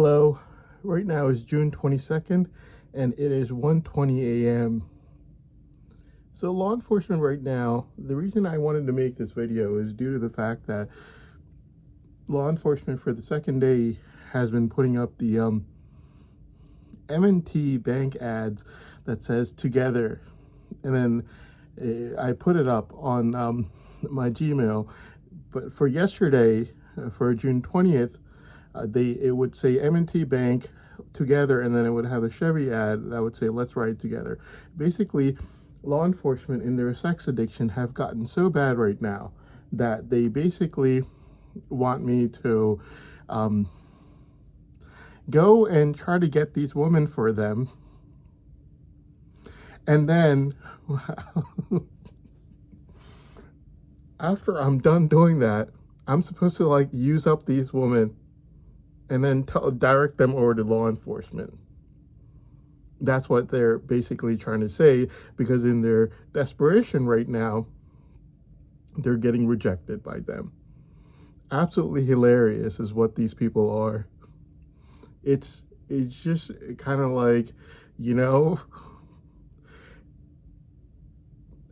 Hello, right now is June 22nd and it is 1:20 a.m. So law enforcement right now, the reason I wanted to make this video is due to the fact that law enforcement for the second day has been putting up the M&T bank ads that says together, and then I put it up on my Gmail. But for yesterday, for June 20th, it would say M&T Bank together, and then it would have a Chevy ad that would say let's ride together. Basically, law enforcement in their sex addiction have gotten so bad right now that they basically want me to go and try to get these women for them, and then after I'm done doing that, I'm supposed to like use up these women and then direct them over to law enforcement. That's what they're basically trying to say, because in their desperation right now, they're getting rejected by them. Absolutely hilarious is what these people are. It's just kind of like,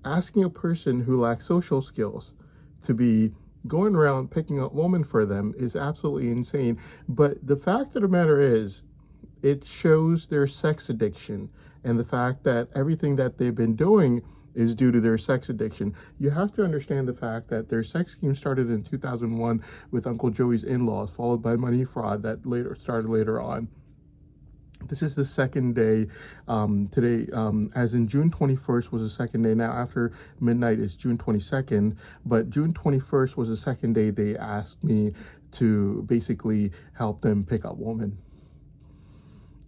asking a person who lacks social skills to be going around picking up women for them is absolutely insane. But the fact of the matter is, it shows their sex addiction and the fact that everything that they've been doing is due to their sex addiction. You have to understand the fact that their sex scheme started in 2001 with Uncle Joey's in-laws, followed by money fraud that started later on. This is the second day today, as in June 21st was the second day. Now after midnight is June 22nd, but June 21st was the second day they asked me to basically help them pick up women.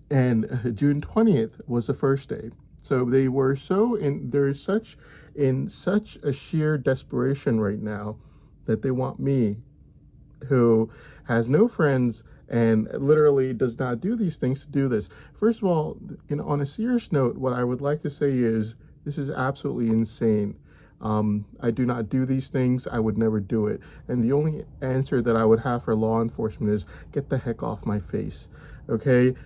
And June 20th was the first day. So they were in such a sheer desperation right now that they want me, who has no friends and literally does not do these things, to do this. First of all, on a serious note, what I would like to say is this is absolutely insane. I do not do these things. I would never do it. And the only answer that I would have for law enforcement is get the heck off my face. Okay,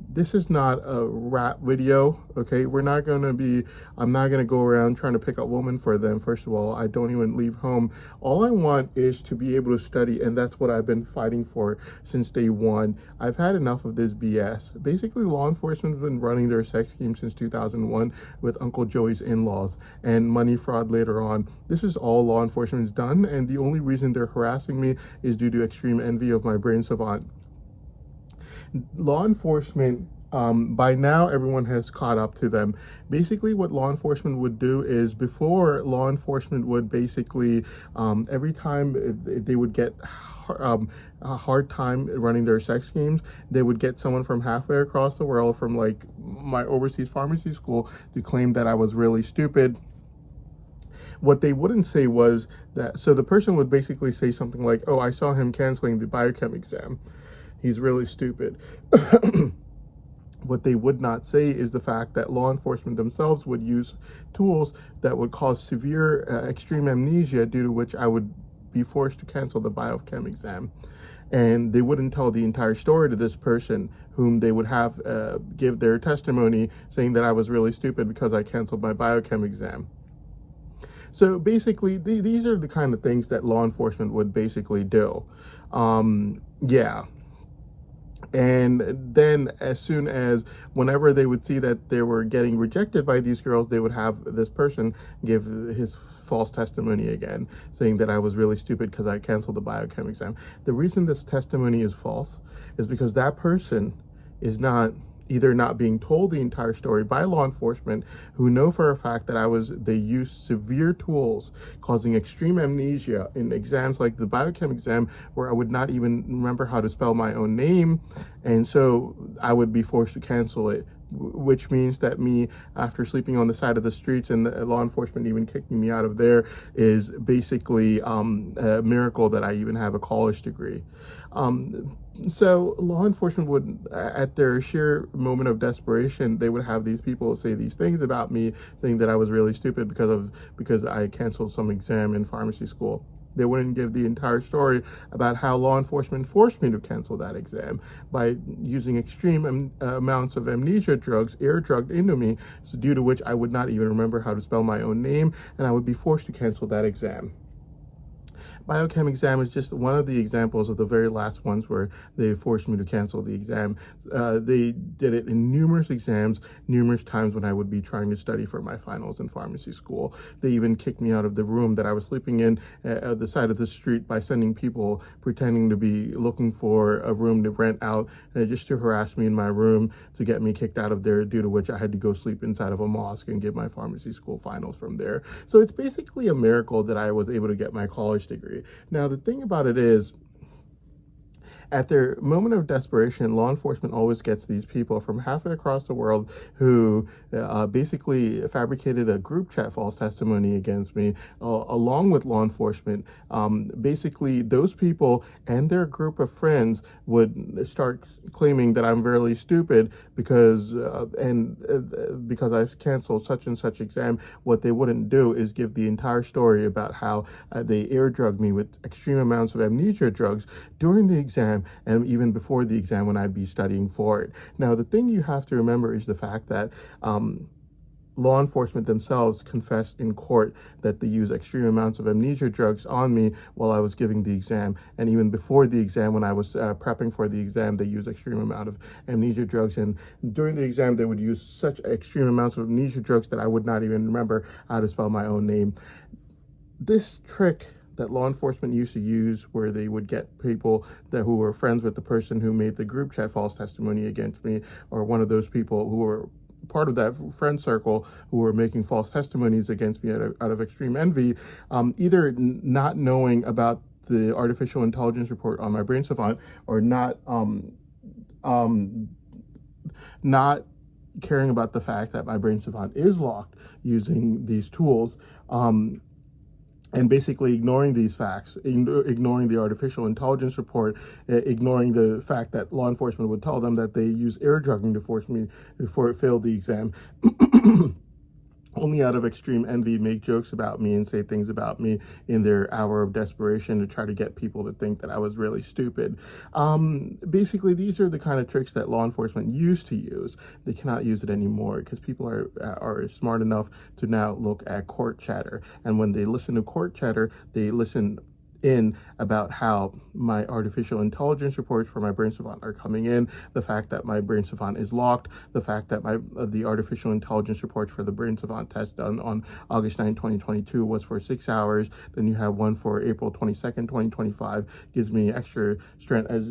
this is not a rap video. Okay, I'm not gonna go around trying to pick up women for them. First of all, I don't even leave home. All I want is to be able to study, and that's what I've been fighting for since day one. I've had enough of this BS. Basically, law enforcement has been running their sex scheme since 2001 with Uncle Joey's in-laws and money fraud later on. This is all law enforcement's done, and the only reason they're harassing me is due to extreme envy of my brain savant. Law enforcement, by now everyone has caught up to them. Basically what law enforcement would do is, before, law enforcement would basically, every time they would get a hard time running their sex schemes, they would get someone from halfway across the world from like my overseas pharmacy school to claim that I was really stupid. What they wouldn't say was that, so the person would basically say something like, oh, I saw him canceling the biochem exam. He's really stupid. What they would not say is the fact that law enforcement themselves would use tools that would cause severe extreme amnesia, due to which I would be forced to cancel the biochem exam. And they wouldn't tell the entire story to this person, whom they would have give their testimony saying that I was really stupid because I canceled my biochem exam. So basically, these are the kind of things that law enforcement would basically do. Yeah. And then whenever they would see that they were getting rejected by these girls, they would have this person give his false testimony again, saying that I was really stupid because I canceled the biochem exam. The reason this testimony is false is because that person is either not being told the entire story by law enforcement, who know for a fact that they used severe tools causing extreme amnesia in exams like the biochem exam, where I would not even remember how to spell my own name, and so I would be forced to cancel it, which means that me, after sleeping on the side of the streets and the law enforcement even kicking me out of there, is basically a miracle that I even have a college degree. So law enforcement would, at their sheer moment of desperation, they would have these people say these things about me, saying that I was really stupid because I canceled some exam in pharmacy school. They wouldn't give the entire story about how law enforcement forced me to cancel that exam by using extreme amounts of amnesia drugs air drugged into me, so due to which I would not even remember how to spell my own name, and I would be forced to cancel that exam. Biochem exam is just one of the examples of the very last ones where they forced me to cancel the exam. They did it in numerous exams, numerous times when I would be trying to study for my finals in pharmacy school. They even kicked me out of the room that I was sleeping in at the side of the street by sending people pretending to be looking for a room to rent out just to harass me in my room to get me kicked out of there, due to which I had to go sleep inside of a mosque and get my pharmacy school finals from there. So it's basically a miracle that I was able to get my college degree. Now, the thing about it is, at their moment of desperation, law enforcement always gets these people from halfway across the world who basically fabricated a group chat false testimony against me, along with law enforcement. Basically, those people and their group of friends would start claiming that I'm really stupid because because I canceled such and such exam. What they wouldn't do is give the entire story about how they air drugged me with extreme amounts of amnesia drugs during the exam, and even before the exam when I'd be studying for it. Now, the thing you have to remember is the fact that law enforcement themselves confessed in court that they used extreme amounts of amnesia drugs on me while I was giving the exam. And even before the exam, when I was prepping for the exam, they used extreme amount of amnesia drugs. And during the exam, they would use such extreme amounts of amnesia drugs that I would not even remember how to spell my own name. This trick that law enforcement used to use, where they would get people who were friends with the person who made the group chat false testimony against me, or one of those people who were part of that friend circle who were making false testimonies against me out of extreme envy, either not knowing about the artificial intelligence report on my Brain Savant, or not caring about the fact that my Brain Savant is locked using these tools, and basically ignoring these facts, ignoring the artificial intelligence report, ignoring the fact that law enforcement would tell them that they use air drugging to force me before it failed the exam. Only out of extreme envy make jokes about me and say things about me in their hour of desperation to try to get people to think that I was really stupid. Basically, these are the kind of tricks that law enforcement used to use. They cannot use it anymore because people are smart enough to now look at court chatter. And when they listen to court chatter, they listen in about how my artificial intelligence reports for my Brain Savant are coming in, the fact that my Brain Savant is locked, the fact that the artificial intelligence reports for the Brain Savant test done on August 9, 2022 was for 6 hours. Then you have one for April 22nd, 2025, gives me extra strength as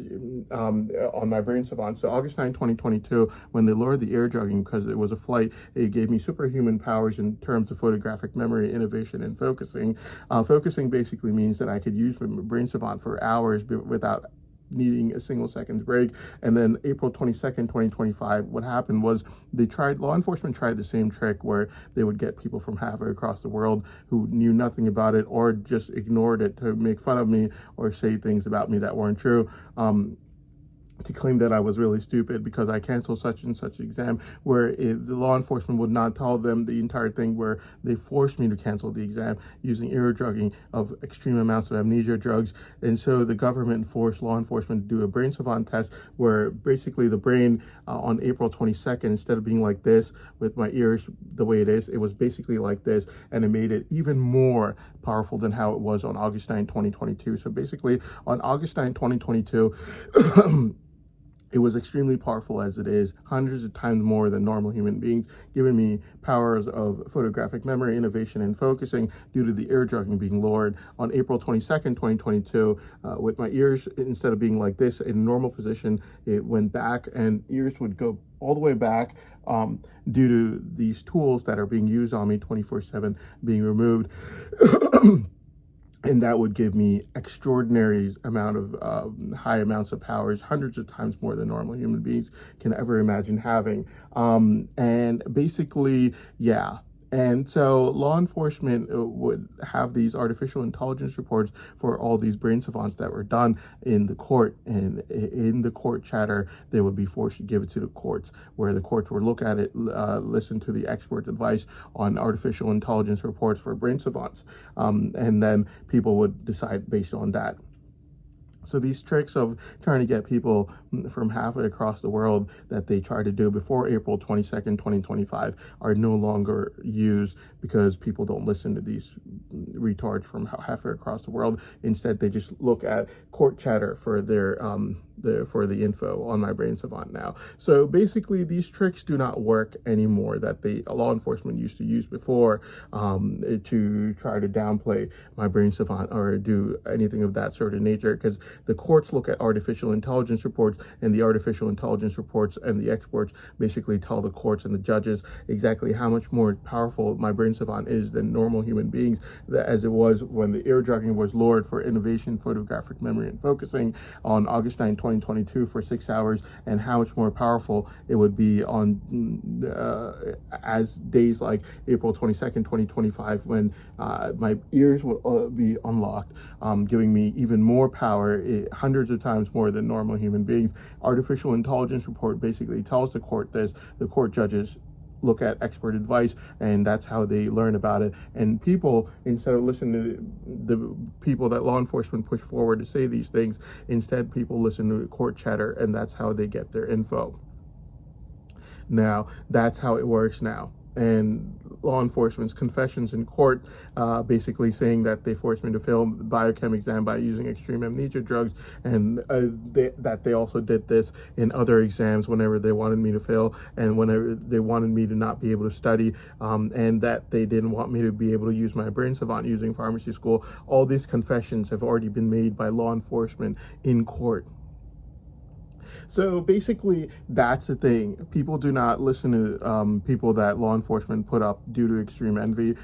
on my Brain Savant. So August 9, 2022, when they lowered the air drugging because it was a flight, it gave me superhuman powers in terms of photographic memory, innovation, and focusing. Focusing basically means that I could use my Brain Savant for hours without needing a single second's break. And then April 22nd, 2025, what happened was law enforcement tried the same trick where they would get people from halfway across the world who knew nothing about it or just ignored it to make fun of me or say things about me that weren't true, to claim that I was really stupid because I canceled such and such exam, where the law enforcement would not tell them the entire thing, where they forced me to cancel the exam using air drugging of extreme amounts of amnesia drugs. And so the government forced law enforcement to do a Brain Savant test where basically the brain on April 22nd, instead of being like this with my ears the way it was basically like this, and it made it even more powerful than how it was on August 9, 2022. So basically on August 9, 2022, it was extremely powerful as it is, hundreds of times more than normal human beings, giving me powers of photographic memory, innovation, and focusing due to the air drugging being lowered. On April 22nd, 2022, with my ears, instead of being like this in normal position, it went back, and ears would go all the way back due to these tools that are being used on me 24/7 being removed. And that would give me extraordinary amount of high amounts of powers, hundreds of times more than normal human beings can ever imagine having. And basically, yeah, And so law enforcement would have these artificial intelligence reports for all these brain savants that were done in the court. And in the court chatter, they would be forced to give it to the courts, where the courts would look at it, listen to the expert advice on artificial intelligence reports for brain savants. And then people would decide based on that. So these tricks of trying to get people from halfway across the world that they tried to do before April 22nd, 2025 are no longer used, because people don't listen to these retards from halfway across the world. Instead, they just look at court chatter for their for the info on My Brain Savant now. So basically, these tricks do not work anymore that the law enforcement used to use before to try to downplay My Brain Savant or do anything of that sort of nature, because the courts look at artificial intelligence reports, and the artificial intelligence reports and the experts basically tell the courts and the judges exactly how much more powerful My Brain Savant is than normal human beings, as it was when the ear drugging was lured for innovation, photographic memory, and focusing on August 9, 2022 for 6 hours, and how much more powerful it would be on as days like April 22nd, 2025, when my ears would be unlocked, giving me even more power, hundreds of times more than normal human beings. Artificial intelligence report basically tells the court this. The court judges look at expert advice, and that's how they learn about it. And people, instead of listening to the people that law enforcement push forward to say these things, instead people listen to court chatter, and that's how they get their info. Now, that's how it works now. And law enforcement's confessions in court, basically saying that they forced me to fail the biochem exam by using extreme amnesia drugs, and that they also did this in other exams whenever they wanted me to fail, and whenever they wanted me to not be able to study, and that they didn't want me to be able to use My Brain Savant using pharmacy school. All these confessions have already been made by law enforcement in court. So basically, that's the thing. People do not listen to people that law enforcement put up due to extreme envy.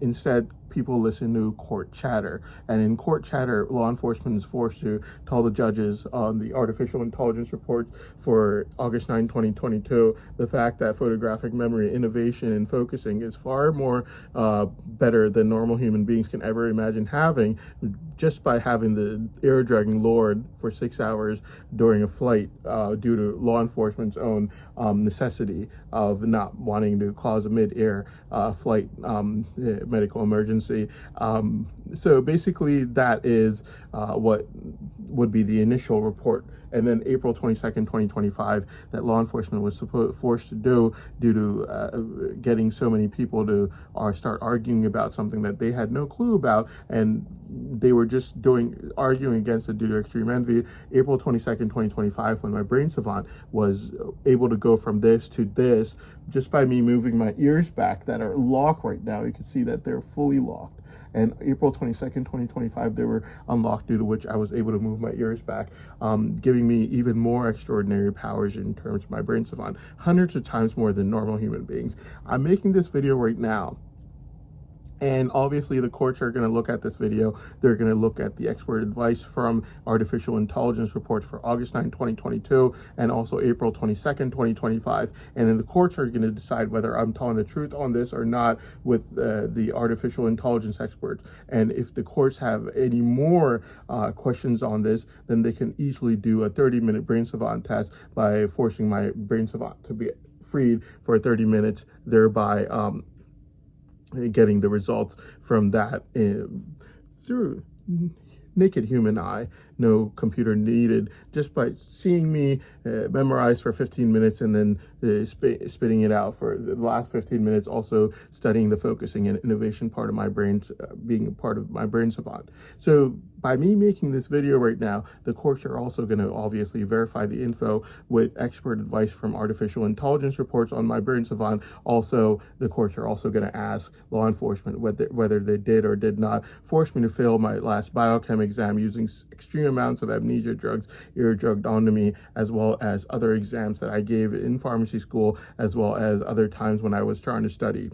Instead, people listen to court chatter. And in court chatter, law enforcement is forced to tell the judges on the artificial intelligence report for August 9, 2022, the fact that photographic memory, innovation, and focusing is far more better than normal human beings can ever imagine having, just by having the ear drugging lured for 6 hours during a flight due to law enforcement's own necessity of not wanting to cause a mid-air flight medical emergency. So basically, that is what would be the initial report. And then April 22nd, 2025, that law enforcement was forced to do due to getting so many people to start arguing about something that they had no clue about, and they were just arguing against it due to extreme envy. April 22nd, 2025, when My Brain Savant was able to go from this to this, just by me moving my ears back that are locked right now. You can see that they're fully locked. And April 22nd, 2025, they were unlocked, due to which I was able to move my ears back, giving me even more extraordinary powers in terms of My Brain Savant, hundreds of times more than normal human beings. I'm making this video right now, and obviously the courts are going to look at this video. They're going to look at the expert advice from artificial intelligence reports for August 9, 2022, and also April 22nd, 2025. And then the courts are going to decide whether I'm telling the truth on this or not with the artificial intelligence experts. And if the courts have any more questions on this, then they can easily do a 30-minute Brain Savant test by forcing my Brain Savant to be freed for 30 minutes, thereby getting the results from that through naked human eye, no computer needed, just by seeing me memorize for 15 minutes and then spitting it out for the last 15 minutes, also studying the focusing and innovation part of my brain, being a part of My Brain Savant. So by me making this video right now, the courts are also going to obviously verify the info with expert advice from artificial intelligence reports on My Brain Savant. Also, the courts are also going to ask law enforcement whether they did or did not force me to fail my last biochem exam using extreme amounts of amnesia drugs ear drugged onto me, as well as other exams that I gave in pharmacy school, as well as other times when I was trying to study.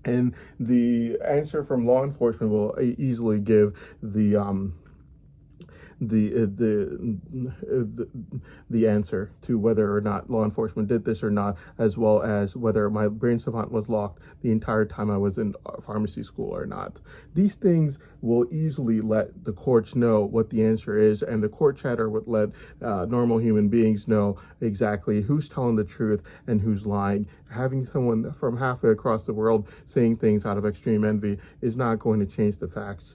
And the answer from law enforcement will easily give the the answer to whether or not law enforcement did this or not, as well as whether my brain savant was locked the entire time I was in pharmacy school or not. These things will easily let the courts know what the answer is, and the court chatter would let normal human beings know exactly who's telling the truth and who's lying. Having someone from halfway across the world saying things out of extreme envy is not going to change the facts.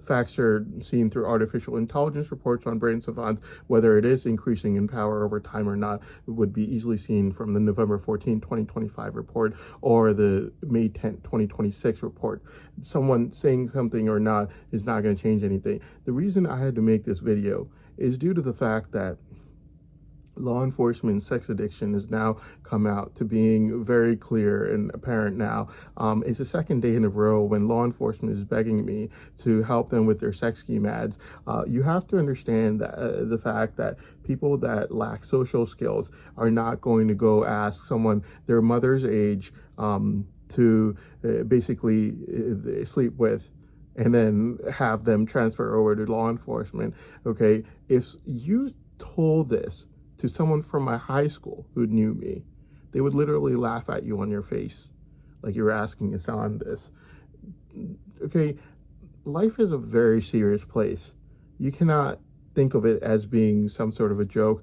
Facts are seen through artificial intelligence reports on brain savants. Whether it is increasing in power over time or not would be easily seen from the November 14, 2025 report or the May 10, 2026 report. Someone saying something or not is not going to change anything. The reason I had to make this video is due to the fact that law enforcement sex addiction has now come out to being very clear and apparent now. It's the second day in a row when law enforcement is begging me to help them with their sex scheme ads. You have to understand that, the fact that people that lack social skills are not going to go ask someone their mother's age to basically sleep with and then have them transfer over to law enforcement. Okay, if you told this to someone from my high school who knew me, they would literally laugh at you on your face, like you're asking us on this. Okay, life is a very serious place. You cannot think of it as being some sort of a joke.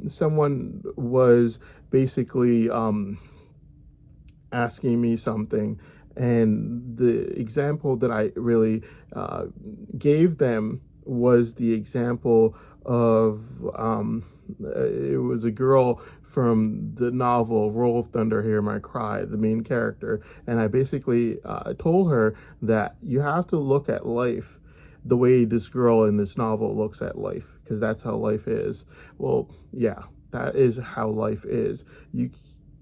Someone was basically asking me something, and the example that I really gave them was the example of it was a girl from the novel Roll of Thunder, Hear My Cry, the main character, and I basically told her that you have to look at life the way this girl in this novel looks at life, because that's how life is. Well, yeah, that is how life is. You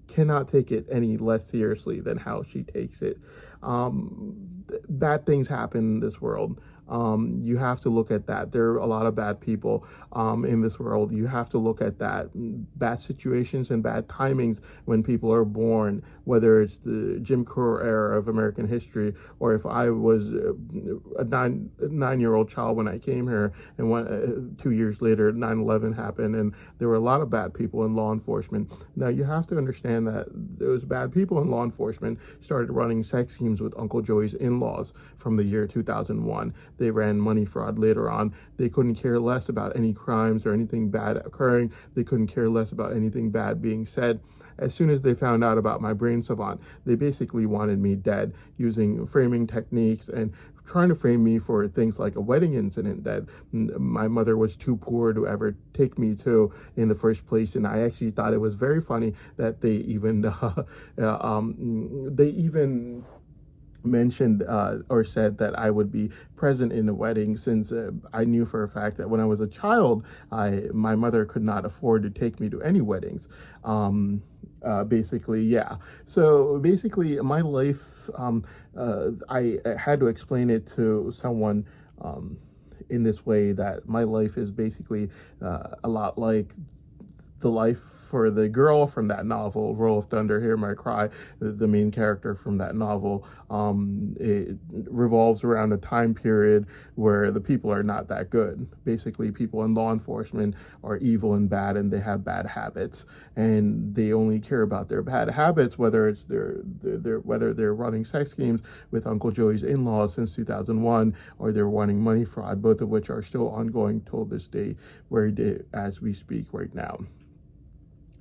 cannot take it any less seriously than how she takes it. Bad things happen in this world. You have to look at that. There are a lot of bad people in this world. You have to look at that. Bad situations and bad timings when people are born, whether it's the Jim Crow era of American history, or if I was a nine-year-old child when I came here, and 2 years later, 9/11 happened, and there were a lot of bad people in law enforcement. Now, you have to understand that those bad people in law enforcement started running sex schemes with Uncle Joey's in-laws from the year 2001. They ran money fraud later on. They couldn't care less about any crimes or anything bad occurring. They couldn't care less about anything bad being said. As soon as they found out about my brain savant, they basically wanted me dead, using framing techniques and trying to frame me for things like a wedding incident that my mother was too poor to ever take me to in the first place. And I actually thought it was very funny that they even mentioned or said that I would be present in the wedding, since I knew for a fact that when I was a child, my mother could not afford to take me to any weddings. Basically, yeah. So basically, my life, I had to explain it to someone in this way, that my life is basically a lot like the life for the girl from that novel, Roll of Thunder, Hear My Cry, the main character from that novel. It revolves around a time period where the people are not that good. Basically, people in law enforcement are evil and bad, and they have bad habits, and they only care about their bad habits, whether it's whether they're running sex schemes with Uncle Joey's in-laws since 2001, or they're running money fraud, both of which are still ongoing till this day, as we speak right now.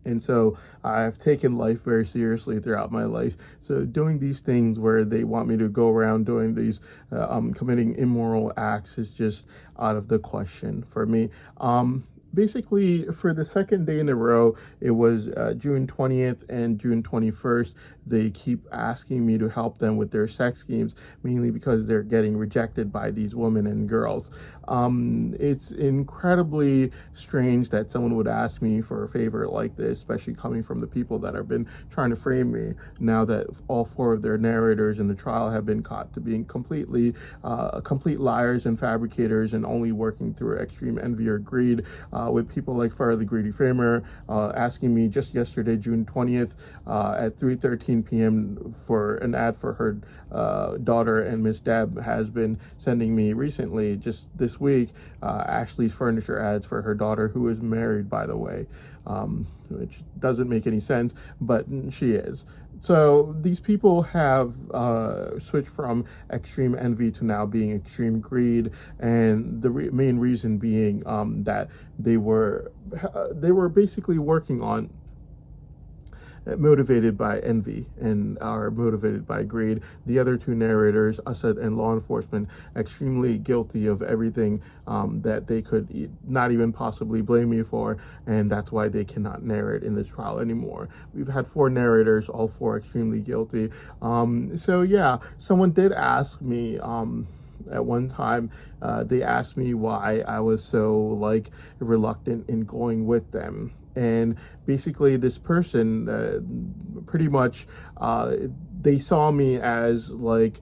And so I've taken life very seriously throughout my life. So doing these things where they want me to go around doing these, committing immoral acts, is just out of the question for me. Basically, for the second day in a row, it was June 20th and June 21st. They keep asking me to help them with their sex schemes, mainly because they're getting rejected by these women and girls. It's incredibly strange that someone would ask me for a favor like this, especially coming from the people that have been trying to frame me, now that all 4 of their narrators in the trial have been caught to being complete liars and fabricators, and only working through extreme envy or greed, with people like Farah the Greedy Framer, asking me just yesterday, June 20th, at 3:13 p.m. for an ad for her daughter, and Miss Deb has been sending me recently, just this week, Ashley's furniture ads for her daughter, who is married, by the way, which doesn't make any sense, but she is. So these people have switched from extreme envy to now being extreme greed, and the main reason being that they were basically working on motivated by envy and are motivated by greed. The other two narrators, Assad and law enforcement, extremely guilty of everything that they could not even possibly blame me for, and that's why they cannot narrate in this trial anymore. We've had 4 narrators, all 4 extremely guilty. So yeah, someone did ask me at one time, they asked me why I was so like reluctant in going with them. And basically this person pretty much they saw me as like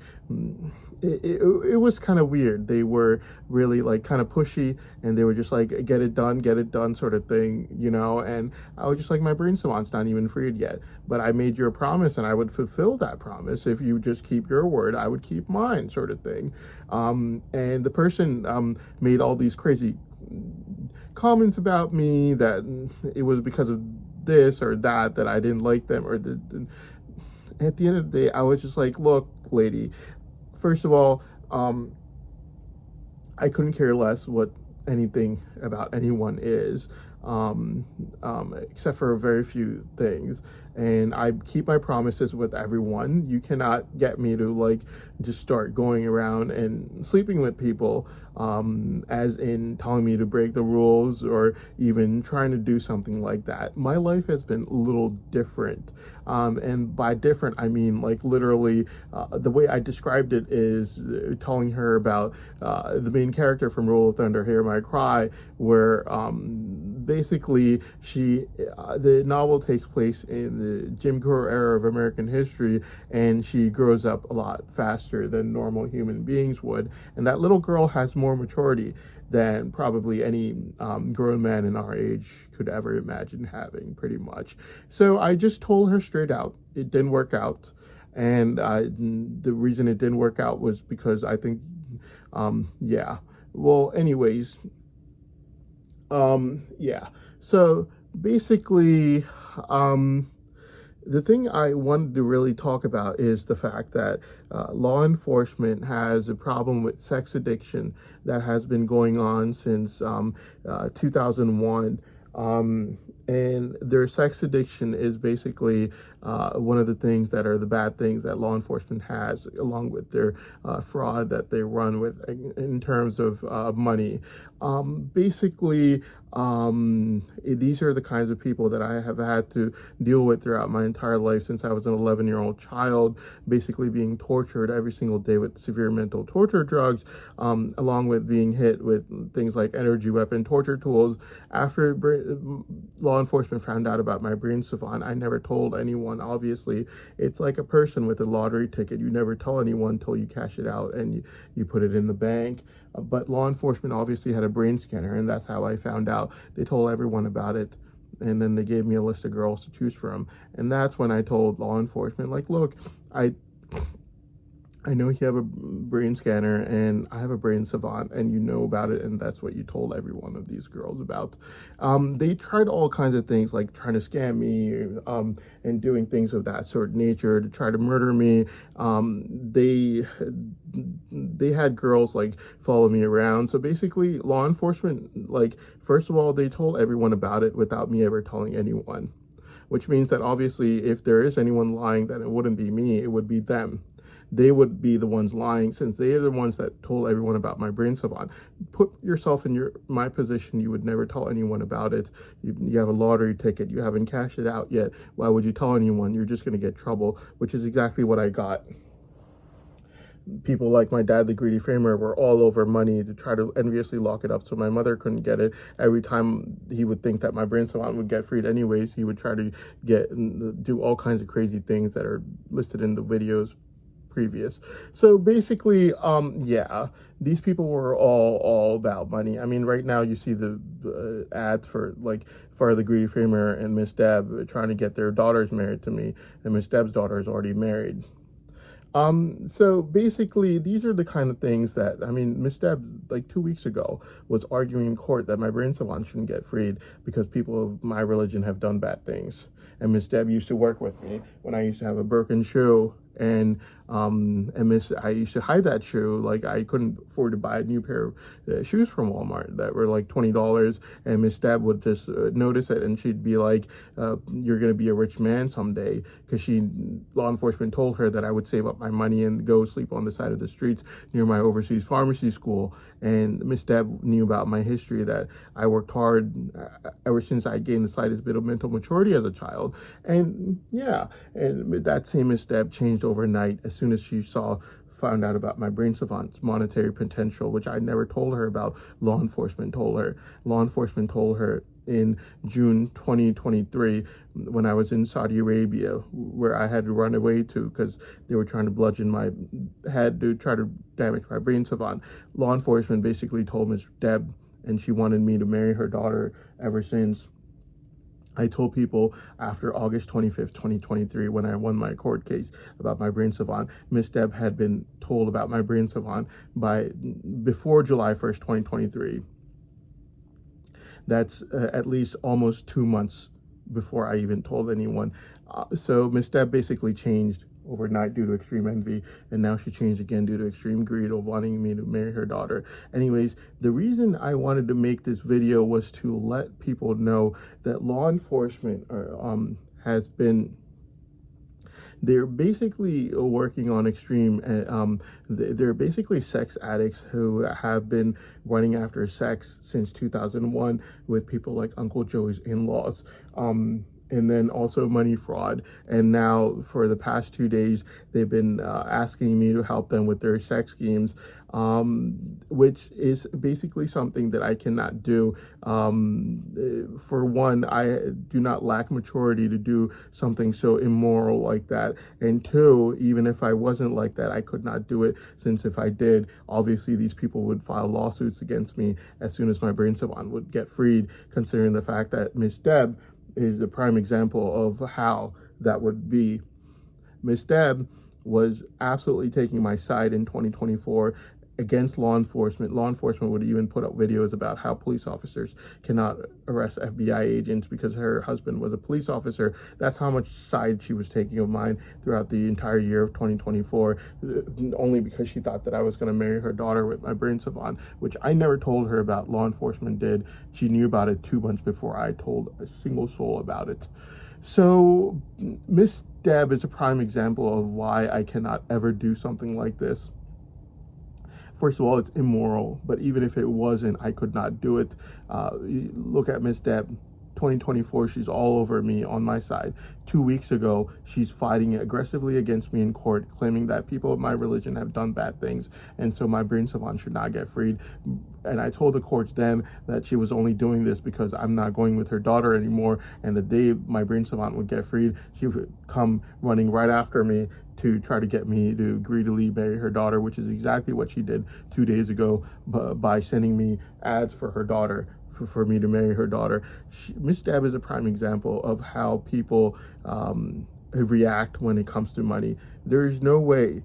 it was kind of weird. They were really like kind of pushy, and they were just like, get it done sort of thing, you know. And I was just like, my brain savant's not even freed yet, but I made you a promise and I would fulfill that promise. If you just keep your word, I would keep mine, sort of thing. And the person made all these crazy comments about me, that it was because of this or that I didn't like them, or at the end of the day, I was just like, look, lady, first of all, I couldn't care less what anything about anyone is, except for very few things. And I keep my promises with everyone. You cannot get me to like just start going around and sleeping with people, as in telling me to break the rules or even trying to do something like that. My life has been a little different. And by different, I mean like literally the way I described it is telling her about the main character from Roll of Thunder, Hear My Cry, where basically the novel takes place in the Jim Crow era of American history, and she grows up a lot faster than normal human beings would. And that little girl has more maturity than probably any grown man in our age could ever imagine having, pretty much. So I just told her straight out, it didn't work out. And the reason it didn't work out was because I think, yeah. Well, anyways, yeah. So basically, the thing I wanted to really talk about is the fact that law enforcement has a problem with sex addiction that has been going on since 2001. And their sex addiction is basically one of the things that are the bad things that law enforcement has, along with their fraud that they run with in terms of money. Basically, these are the kinds of people that I have had to deal with throughout my entire life since I was an 11-year-old child, basically being tortured every single day with severe mental torture drugs, along with being hit with things like energy weapon torture tools. After law enforcement found out about my brain savant, I never told anyone. Obviously, it's like a person with a lottery ticket. You never tell anyone until you cash it out and you put it in the bank. But law enforcement obviously had a brain scanner, and that's how I found out. They told everyone about it, and then they gave me a list of girls to choose from. And that's when I told law enforcement, like, look, I know you have a brain scanner and I have a brain savant, and you know about it, and that's what you told every one of these girls about. They tried all kinds of things, like trying to scam me and doing things of that sort of nature to try to murder me. They had girls like follow me around. So basically, law enforcement, like, first of all, they told everyone about it without me ever telling anyone, which means that obviously if there is anyone lying, then it wouldn't be me, it would be them. They would be the ones lying, since they are the ones that told everyone about my brain savant. Put yourself in my position. You would never tell anyone about it. You have a lottery ticket. You haven't cashed it out yet. Why would you tell anyone? You're just going to get trouble, which is exactly what I got. People like my dad, the Greedy Framer, were all over money to try to enviously lock it up so my mother couldn't get it. Every time he would think that my brain savant would get freed anyways, he would try to do all kinds of crazy things that are listed in the videos previous. So basically, yeah, these people were all about money. I mean, right now you see the ads for like for the Greedy Framer and Miss Deb trying to get their daughters married to me, and Miss Deb's daughter is already married. So basically, these are the kind of things that, I mean, Miss Deb, like 2 weeks ago, was arguing in court that my brain savant shouldn't get freed because people of my religion have done bad things. And Miss Deb used to work with me when I used to have a Birkin shoe, and I used to hide that shoe. Like, I couldn't afford to buy a new pair of shoes from Walmart that were like $20, and Miss Deb would just notice it, and she'd be like, "You're gonna be a rich man someday," because law enforcement told her that I would save up my money and go sleep on the side of the streets near my overseas pharmacy school. And Miss Deb knew about my history, that I worked hard ever since I gained the slightest bit of mental maturity as a child. And yeah, and that same Miss Deb changed overnight as soon as she found out about my brain savant's monetary potential, which I never told her about. Law enforcement told her. Law enforcement told her in June 2023 when I was in Saudi Arabia, where I had to run away to because they were trying to bludgeon my head to try to damage my brain savant. Law enforcement basically told Miss Deb, and she wanted me to marry her daughter ever since. I told people after August 25th, 2023, when I won my court case about my brain savant, Miss Deb had been told about my brain savant before July 1st, 2023. That's at least almost 2 months before I even told anyone. So Miss Deb basically changed overnight due to extreme envy, and now she changed again due to extreme greed of wanting me to marry her daughter. Anyways, the reason I wanted to make this video was to let people know that law enforcement has been, they're basically working on extreme, they're basically sex addicts who have been running after sex since 2001 with people like Uncle Joey's in-laws. And then also money fraud. And now for the past 2 days, they've been asking me to help them with their sex schemes, which is basically something that I cannot do. For one, I do not lack maturity to do something so immoral like that. And two, even if I wasn't like that, I could not do it, since if I did, obviously these people would file lawsuits against me as soon as my brain savant would get freed, considering the fact that Miss Deb is a prime example of how that would be. Miss Deb was absolutely taking my side in 2024 against law enforcement. Law enforcement would even put up videos about how police officers cannot arrest FBI agents because her husband was a police officer. That's how much side she was taking of mine throughout the entire year of 2024, only because she thought that I was going to marry her daughter with my brain savant, which I never told her about. Law enforcement did. She knew about it 2 months before I told a single soul about it. So Miss Deb is a prime example of why I cannot ever do something like this. First of all, it's immoral, but even if it wasn't, I could not do it. Look at Miss Deb. 2024, she's all over me, on my side. 2 weeks ago, she's fighting aggressively against me in court, claiming that people of my religion have done bad things, and so my brain savant should not get freed. And I told the courts then that she was only doing this because I'm not going with her daughter anymore, and the day my brain savant would get freed, she would come running right after me to try to get me to greedily marry her daughter, which is exactly what she did 2 days ago by sending me ads for her daughter, for me to marry her daughter. Miss Deb is a prime example of how people react when it comes to money. There is no way,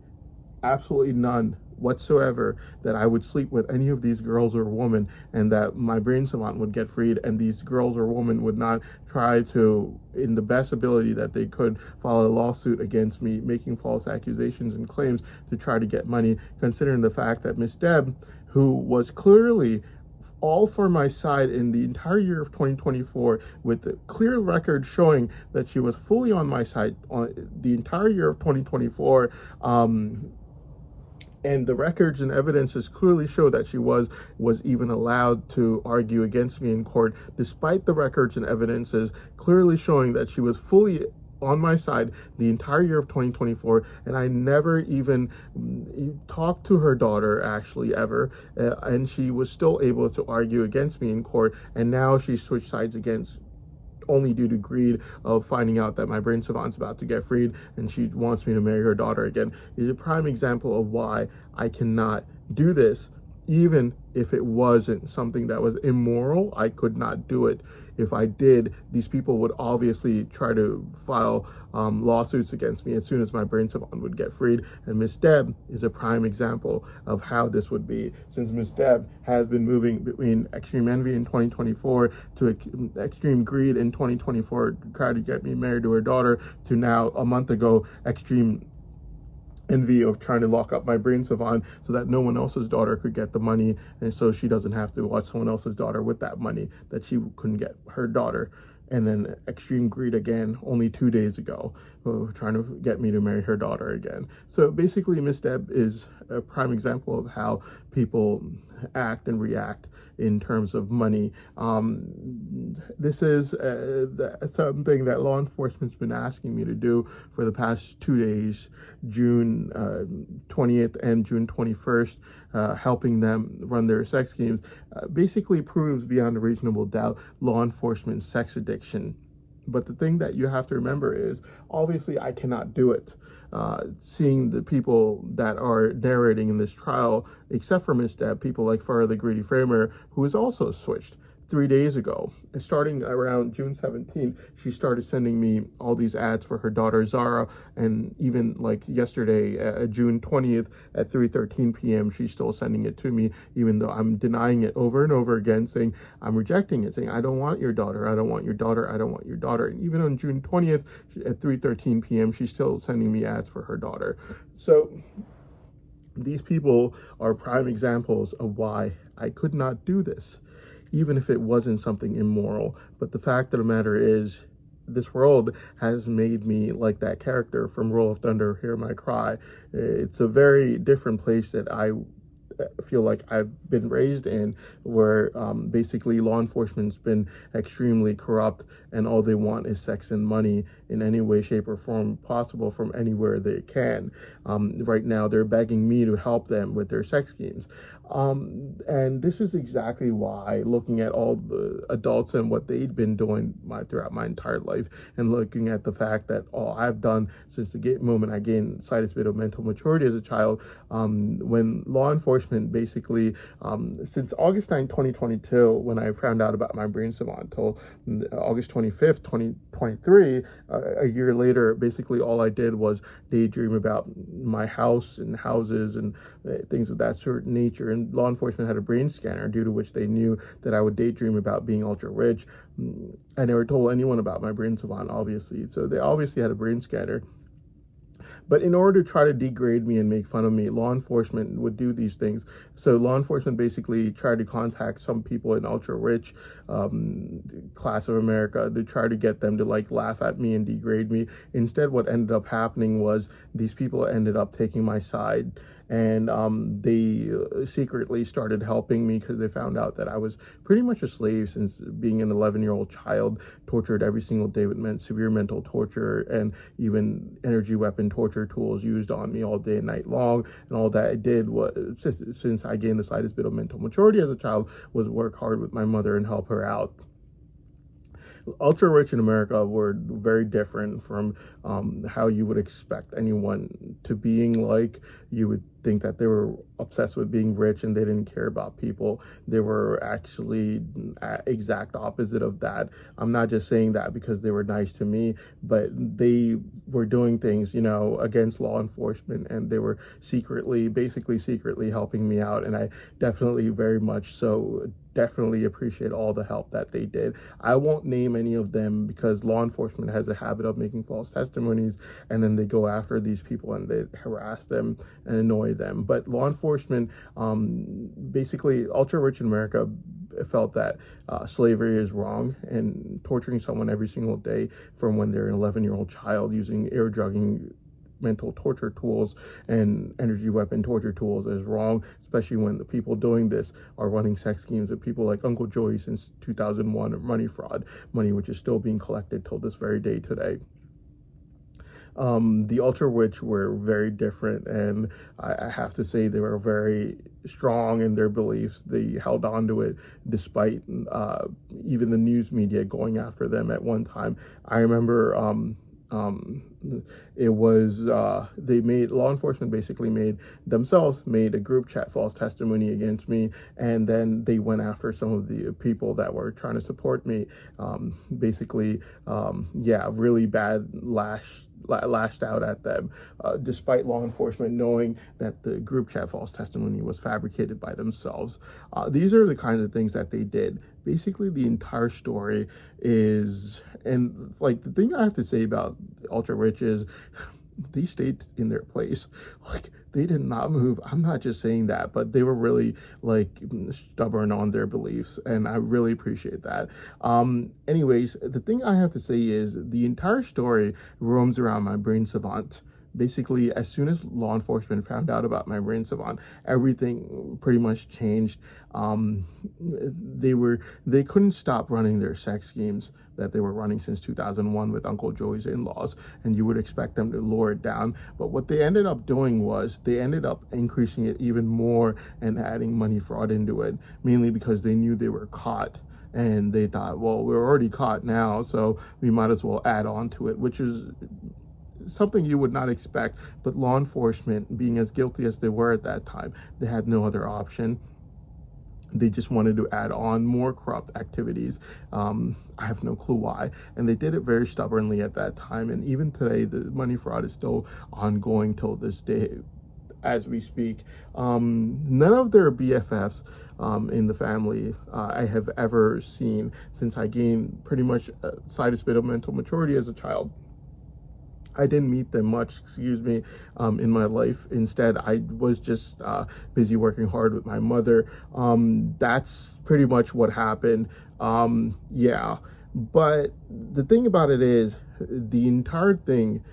absolutely none whatsoever, that I would sleep with any of these girls or women and that my brain savant would get freed and these girls or women would not try to, in the best ability that they could, file a lawsuit against me, making false accusations and claims to try to get money, considering the fact that Miss Deb, who was clearly all for my side in the entire year of 2024, with the clear record showing that she was fully on my side on the entire year of 2024, and the records and evidences clearly show that she was even allowed to argue against me in court, despite the records and evidences clearly showing that she was fully on my side the entire year of 2024, and I never even talked to her daughter actually ever, and she was still able to argue against me in court, and now she switched sides against only due to greed of finding out that my brain savant's about to get freed and she wants me to marry her daughter again, is a prime example of why I cannot do this. Even if it wasn't something that was immoral, I could not do it. If I did, these people would obviously try to file lawsuits against me as soon as my brain savant would get freed. And Miss Deb is a prime example of how this would be, since Miss Deb has been moving between extreme envy in 2024 to extreme greed in 2024, try to get me married to her daughter, to now, a month ago, extreme envy of trying to lock up my brain savant so that no one else's daughter could get the money, and so she doesn't have to watch someone else's daughter with that money that she couldn't get her daughter. And then extreme greed again, only 2 days ago, trying to get me to marry her daughter again. So basically, Miss Deb is a prime example of how people act and react in terms of money. This is something that law enforcement's been asking me to do for the past 2 days, June 20th and June 21st, helping them run their sex games, basically proves beyond a reasonable doubt law enforcement's sex addiction. But the thing that you have to remember is, obviously, I cannot do it. Seeing the people that are narrating in this trial, except for Miss Deb, people like Farrah the Greedy Framer, who has also switched 3 days ago. Starting around June 17th, she started sending me all these ads for her daughter Zara, and even like yesterday, June 20th at 3:13 p.m., she's still sending it to me, even though I'm denying it over and over again, saying I'm rejecting it, saying I don't want your daughter, I don't want your daughter, I don't want your daughter. And even on June 20th at 3:13 p.m., she's still sending me ads for her daughter. So these people are prime examples of why I could not do this, even if it wasn't something immoral. But the fact of the matter is, this world has made me like that character from Roll of Thunder, Hear My Cry. It's a very different place that I feel like I've been raised in, where basically law enforcement's been extremely corrupt, and all they want is sex and money in any way, shape, or form possible from anywhere they can. Right now, they're begging me to help them with their sex schemes. And this is exactly why, looking at all the adults and what they've been doing throughout my entire life, and looking at the fact that all I've done since the moment I gained slightest bit of mental maturity as a child, when law enforcement basically, since August 9, 2022, when I found out about my brain savant, till August 25th, 2023, a year later, basically all I did was daydream about my house and houses and things of that sort of nature. And law enforcement had a brain scanner, due to which they knew that I would daydream about being ultra rich. I never told anyone about my brain savant, obviously. So they obviously had a brain scanner. But in order to try to degrade me and make fun of me, law enforcement would do these things. So law enforcement basically tried to contact some people in ultra rich class of America to try to get them to like laugh at me and degrade me. Instead, what ended up happening was these people ended up taking my side, and they secretly started helping me because they found out that I was pretty much a slave, since being an 11-year-old child, tortured every single day with severe mental torture, and even energy weapon torture tools used on me all day and night long. And all that I did was, since I gained the slightest bit of mental maturity as a child, was work hard with my mother and help her out. Ultra rich in America were very different from how you would expect anyone to being like. You would think that they were obsessed with being rich and they didn't care about people. They were actually exact opposite of that. I'm not just saying that because they were nice to me, but they were doing things, against law enforcement, and they were basically secretly helping me out. And I definitely very much so definitely appreciate all the help that they did. I won't name any of them because law enforcement has a habit of making false testimonies, and then they go after these people and they harass them and annoy them. But law enforcement, basically ultra rich in America, felt that slavery is wrong, and torturing someone every single day from when they're an 11-year-old child using air drugging, mental torture tools, and energy weapon torture tools is wrong, especially when the people doing this are running sex schemes with people like Uncle Joey since 2001, or money fraud, money which is still being collected till this very day today. The Ultra Witch were very different, and I have to say they were very strong in their beliefs. They held on to it despite even the news media going after them at one time. I remember it was they made law enforcement basically made a group chat false testimony against me, and then they went after some of the people that were trying to support me. Really bad lashed out at them, despite law enforcement knowing that the group chat false testimony was fabricated by themselves. These are the kinds of things that they did. Basically, the entire story is, and like the thing I have to say about Ultra Rich is, they stayed in their place. Like, they did not move. I'm not just saying that, but they were really like stubborn on their beliefs, and I really appreciate that. Anyways, the thing I have to say is the entire story roams around my brain savant. Basically, as soon as law enforcement found out about my brain savant, everything pretty much changed. They couldn't stop running their sex schemes that they were running since 2001 with Uncle Joey's in-laws, and you would expect them to lower it down. But what they ended up doing was they ended up increasing it even more and adding money fraud into it, mainly because they knew they were caught. And they thought, well, we're already caught now, so we might as well add on to it, which is something you would not expect. But law enforcement, being as guilty as they were at that time, they had no other option. They just wanted to add on more corrupt activities. I have no clue why. And they did it very stubbornly at that time. And even today, the money fraud is still ongoing till this day as we speak. None of their BFFs in the family I have ever seen since I gained pretty much a slightest bit of mental maturity as a child. I didn't meet them much, in my life. Instead, I was just busy working hard with my mother. That's pretty much what happened. But the thing about it is, the entire thing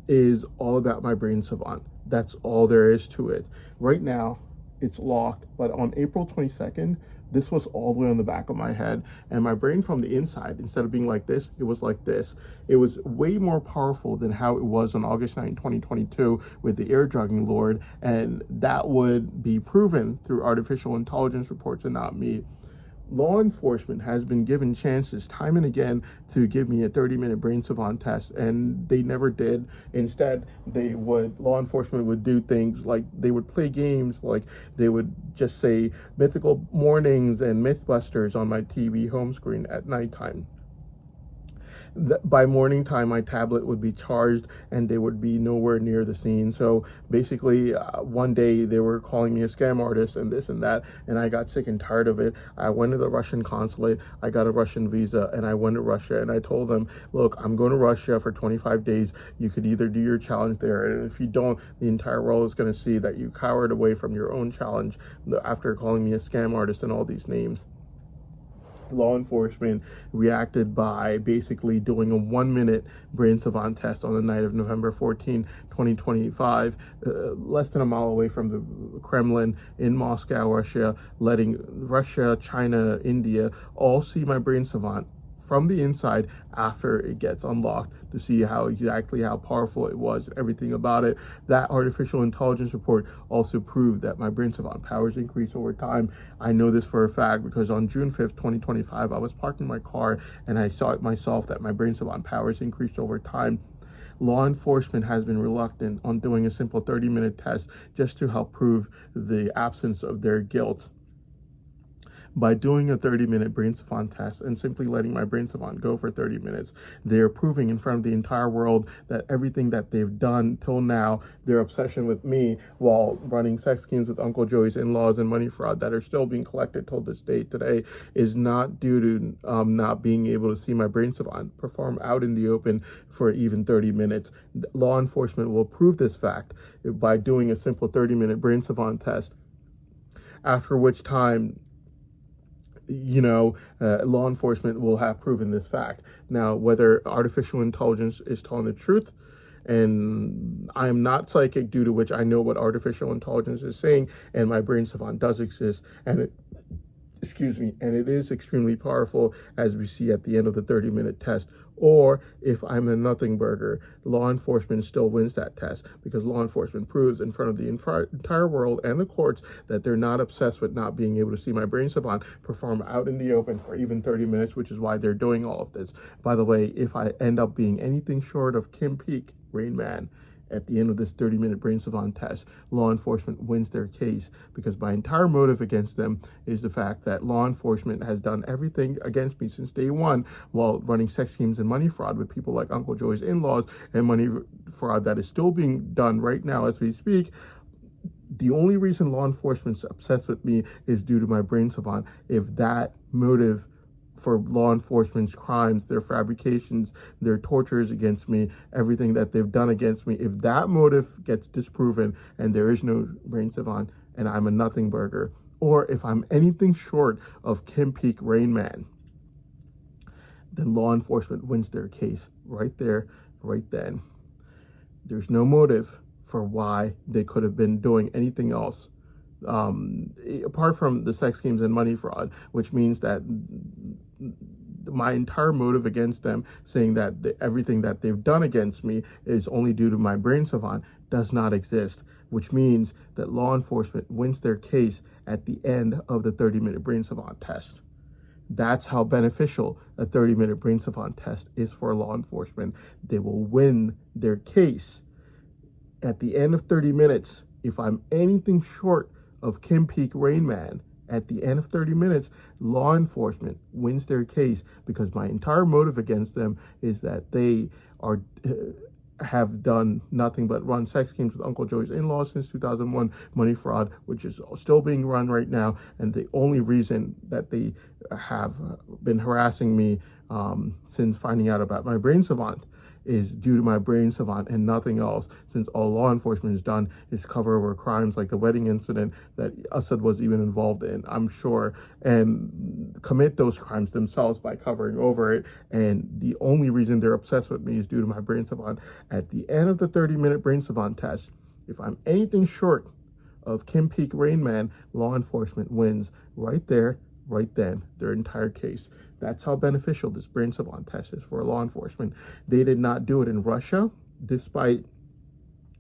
is all about my brain savant. That's all there is to it. Right now, it's locked, but on April 22nd, this was all the way on the back of my head, and my brain from the inside, instead of being like this, it was like this. It was way more powerful than how it was on August 9, 2022 with the air drugging lord, and that would be proven through artificial intelligence reports and not me. Law enforcement has been given chances time and again to give me a 30-minute brain savant test, and they never did. Instead, law enforcement would do things like they would play games, like they would just say Mythical Mornings and Mythbusters on my TV home screen at nighttime. By morning time, my tablet would be charged and they would be nowhere near the scene. So basically, one day they were calling me a scam artist and this and that, and I got sick and tired of it. I went to the Russian consulate, I got a Russian visa, and I went to Russia, and I told them, look, I'm going to Russia for 25 days. You could either do your challenge there, and if you don't, the entire world is going to see that you cowered away from your own challenge after calling me a scam artist and all these names. Law enforcement reacted by basically doing a 1-minute brain savant test on the night of November 14, 2025, less than a mile away from the Kremlin in Moscow, Russia, letting Russia, China, India all see my brain savant from the inside after it gets unlocked to see exactly how powerful it was, everything about it. That artificial intelligence report also proved that my brain savant powers increase over time. I know this for a fact because on June 5th, 2025, I was parking my car and I saw it myself that my brain savant powers increased over time. Law enforcement has been reluctant on doing a simple 30-minute test just to help prove the absence of their guilt. By doing a 30-minute brain savant test and simply letting my brain savant go for 30 minutes, they're proving in front of the entire world that everything that they've done till now, their obsession with me while running sex schemes with Uncle Joey's in-laws and money fraud that are still being collected till this day today, is not due to not being able to see my brain savant perform out in the open for even 30 minutes. Law enforcement will prove this fact by doing a simple 30-minute brain savant test, after which time law enforcement will have proven this fact. Now, whether artificial intelligence is telling the truth, and I am not psychic, due to which I know what artificial intelligence is saying, and my brain savant does exist, and excuse me, and it is extremely powerful, as we see at the end of the 30-minute test. Or if I'm a nothing burger, law enforcement still wins that test, because law enforcement proves in front of the entire world and the courts that they're not obsessed with not being able to see my brain savant perform out in the open for even 30 minutes, which is why they're doing all of this. By the way, if I end up being anything short of Kim Peek, Rain Man, at the end of this 30-minute brain savant test, law enforcement wins their case, because my entire motive against them is the fact that law enforcement has done everything against me since day one while running sex schemes and money fraud with people like Uncle Joey's in-laws, and money fraud that is still being done right now as we speak. The only reason law enforcement's obsessed with me is due to my brain savant. If that motive for law enforcement's crimes, their fabrications, their tortures against me, everything that they've done against me, if that motive gets disproven and there is no brain savant and I'm a nothing burger, or if I'm anything short of Kim Peek, Rain Man, then law enforcement wins their case right there, right then. There's no motive for why they could have been doing anything else apart from the sex schemes and money fraud, which means that my entire motive against them, saying that everything that they've done against me is only due to my brain savant, does not exist, which means that law enforcement wins their case at the end of the 30-minute brain savant test. That's how beneficial a 30-minute brain savant test is for law enforcement. They will win their case at the end of 30 minutes. If I'm anything short of Kim Peek, Rain Man, at the end of 30 minutes, law enforcement wins their case, because my entire motive against them is that they have done nothing but run sex schemes with Uncle Joey's in-laws since 2001, money fraud, which is still being run right now. And the only reason that they have been harassing me since finding out about my brain savant is due to my brain savant and nothing else, since all law enforcement has done is cover over crimes like the wedding incident that Assad was even involved in, I'm sure, and commit those crimes themselves by covering over it. And the only reason they're obsessed with me is due to my brain savant. At the end of the 30-minute brain savant test, if I'm anything short of Kim Peek, Rain Man, law enforcement wins right there, right then, their entire case. That's how beneficial this brain savant test is for law enforcement. They did not do it in Russia, despite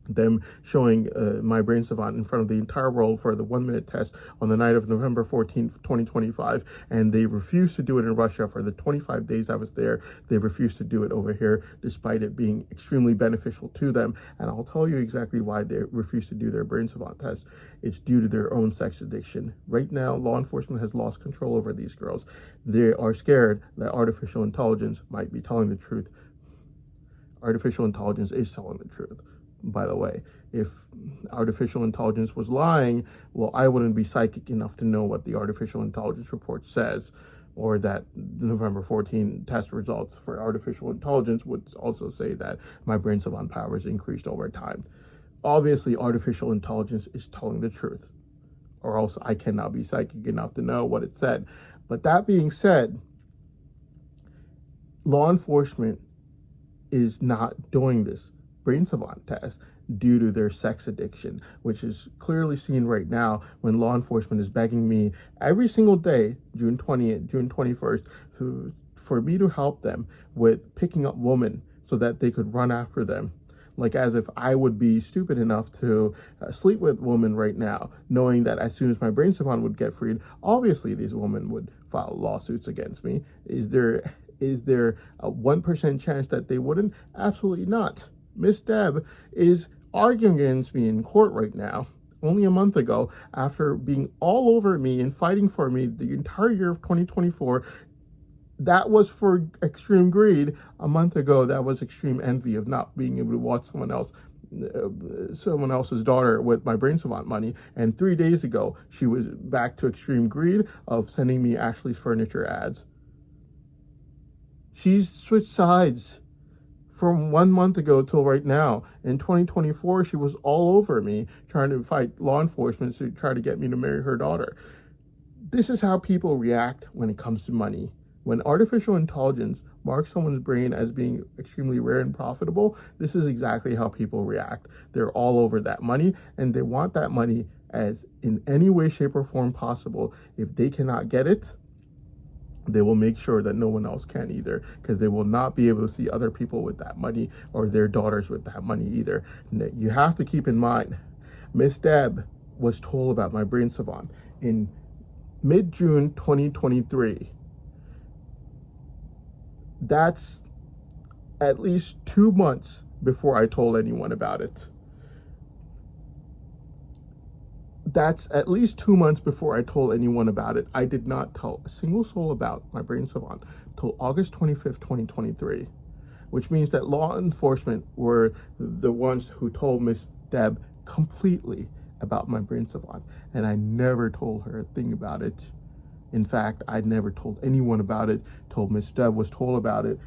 them showing my brain savant in front of the entire world for the 1-minute test on the night of November 14th, 2025. And they refused to do it in Russia for the 25 days I was there. They refused to do it over here, despite it being extremely beneficial to them. And I'll tell you exactly why they refused to do their brain savant test. It's due to their own sex addiction. Right now, law enforcement has lost control over these girls. They are scared that artificial intelligence might be telling the truth. Artificial intelligence is telling the truth. By the way, if artificial intelligence was lying, well, I wouldn't be psychic enough to know what the artificial intelligence report says, or that the November 14 test results for artificial intelligence would also say that my brain savant powers increased over time. Obviously, artificial intelligence is telling the truth, or else I cannot be psychic enough to know what it said. But that being said, law enforcement is not doing this brain savant test due to their sex addiction, which is clearly seen right now when law enforcement is begging me every single day, June 20th, June 21st, for me to help them with picking up women so that they could run after them. Like as if I would be stupid enough to sleep with women right now, knowing that as soon as my brain savant would get freed, obviously these women would file lawsuits against me. Is there a 1% chance that they wouldn't? Absolutely not. Miss Deb is arguing against me in court right now. Only a month ago, after being all over me and fighting for me the entire year of 2024, that was for extreme greed. A month ago, that was extreme envy of not being able to watch someone else's daughter with my brain savant money. And 3 days ago, she was back to extreme greed of sending me Ashley's Furniture ads. She's switched sides from 1 month ago till right now. In 2024, she was all over me trying to fight law enforcement to try to get me to marry her daughter. This is how people react when it comes to money. When artificial intelligence marks someone's brain as being extremely rare and profitable, this is exactly how people react. They're all over that money, and they want that money as in any way, shape, or form possible. If they cannot get it, they will make sure that no one else can either, because they will not be able to see other people with that money or their daughters with that money either. You have to keep in mind, Miss Deb was told about my brain savant in mid-June 2023. That's at least 2 months before I told anyone about it. That's at least 2 months before I told anyone about it. I did not tell a single soul about my brain savant until August 25th, 2023, which means that law enforcement were the ones who told Miss Deb completely about my brain savant, and I never told her a thing about it. In fact, I never told anyone about it. Told Miss Deb was told about it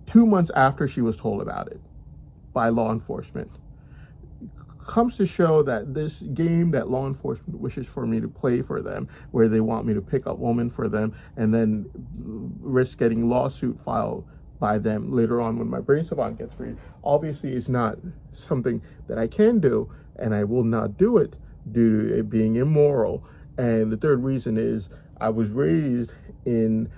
2 months after she was told about it by law enforcement. Comes to show that this game that law enforcement wishes for me to play for them, where they want me to pick up women for them and then risk getting lawsuit filed by them later on when my brain savant gets freed, obviously is not something that I can do, and I will not do it due to it being immoral. And the third reason is I was raised in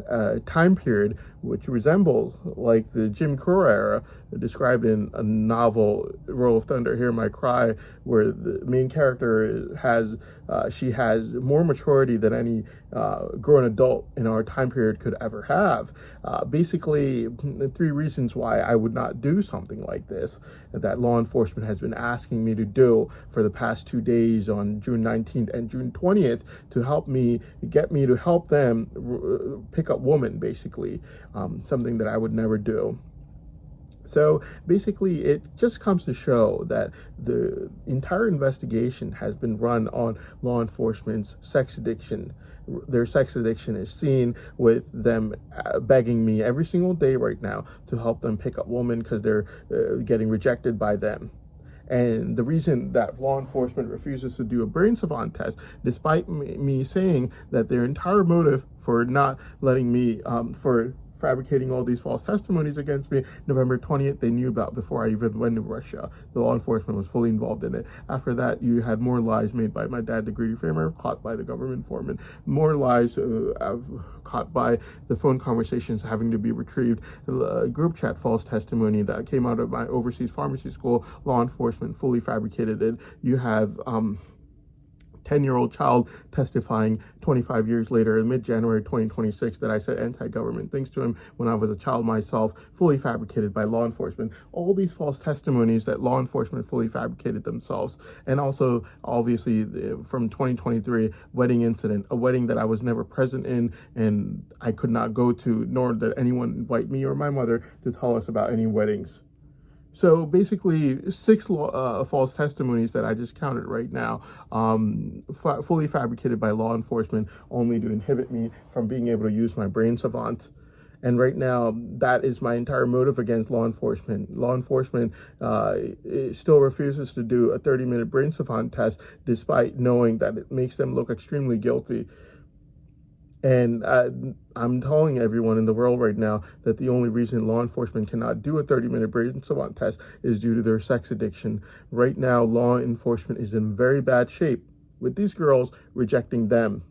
a time period which resembles like the Jim Crow era described in a novel, Roll of Thunder, Hear My Cry, where the main character she has more maturity than any grown adult in our time period could ever have. Basically, the 3 reasons why I would not do something like this that law enforcement has been asking me to do for the past 2 days on June 19th and June 20th to get me to help them pick up women, basically, something that I would never do. So basically, it just comes to show that the entire investigation has been run on law enforcement's sex addiction. Their sex addiction is seen with them begging me every single day right now to help them pick up women because they're getting rejected by them. And the reason that law enforcement refuses to do a brain savant test, despite me saying that their entire motive for not letting me, for fabricating all these false testimonies against me, November 20th, they knew about before I even went to Russia. The law enforcement was fully involved in it. After that, you had more lies made by my dad, the greedy framer, caught by the government foreman, more lies caught by the phone conversations having to be retrieved, group chat false testimony that came out of my overseas pharmacy school, law enforcement fully fabricated it. You have 10-year-old child testifying 25 years later in mid-January 2026 that I said anti-government things to him when I was a child myself, fully fabricated by law enforcement. All these false testimonies that law enforcement fully fabricated themselves. And also, obviously, from 2023, wedding incident, a wedding that I was never present in and I could not go to, nor did anyone invite me or my mother to tell us about any weddings. So basically, 6 false testimonies that I just counted right now, fully fabricated by law enforcement, only to inhibit me from being able to use my brain savant. And right now, that is my entire motive against law enforcement. Law enforcement still refuses to do a 30-minute brain savant test, despite knowing that it makes them look extremely guilty. And I'm telling everyone in the world right now that the only reason law enforcement cannot do a 30-minute brain savant test is due to their sex addiction. Right now, law enforcement is in very bad shape with these girls rejecting them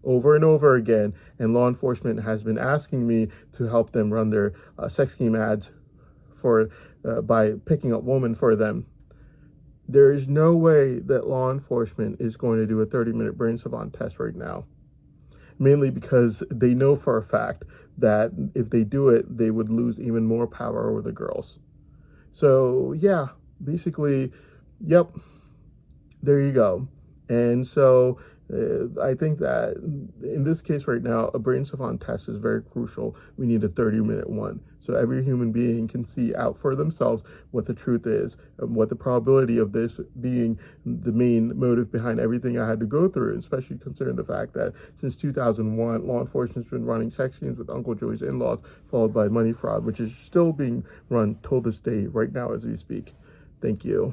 over and over again. And law enforcement has been asking me to help them run their sex scheme ads by picking up women for them. There is no way that law enforcement is going to do a 30-minute brain savant test right now. Mainly because they know for a fact that if they do it, they would lose even more power over the girls. So yeah, basically, yep, there you go. And so I think that in this case right now, a brain savant test is very crucial. We need a 30-minute one. So every human being can see out for themselves what the truth is, and what the probability of this being the main motive behind everything I had to go through, especially considering the fact that since 2001, law enforcement's been running sex schemes with Uncle Joey's in-laws, followed by money fraud, which is still being run till this day right now as we speak. Thank you.